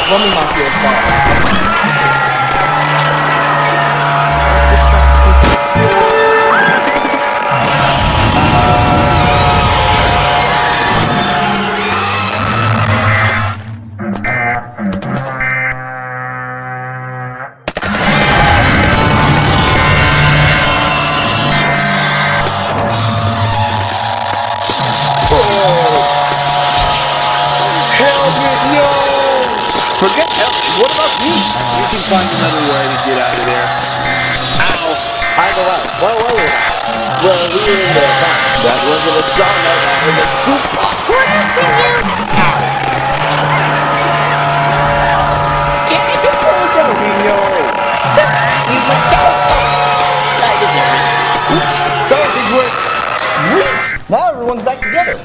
Let me not feel far. Forget help. What about me? You can find another way to get out of there. Ow. I go out. Well, we were in the farm. That wasn't a sauna, that was a super. What is for you? Ow. Damn it, you pulled over me, yo. You went down. I deserve it. Oops. So things went sweet. Now everyone's back together.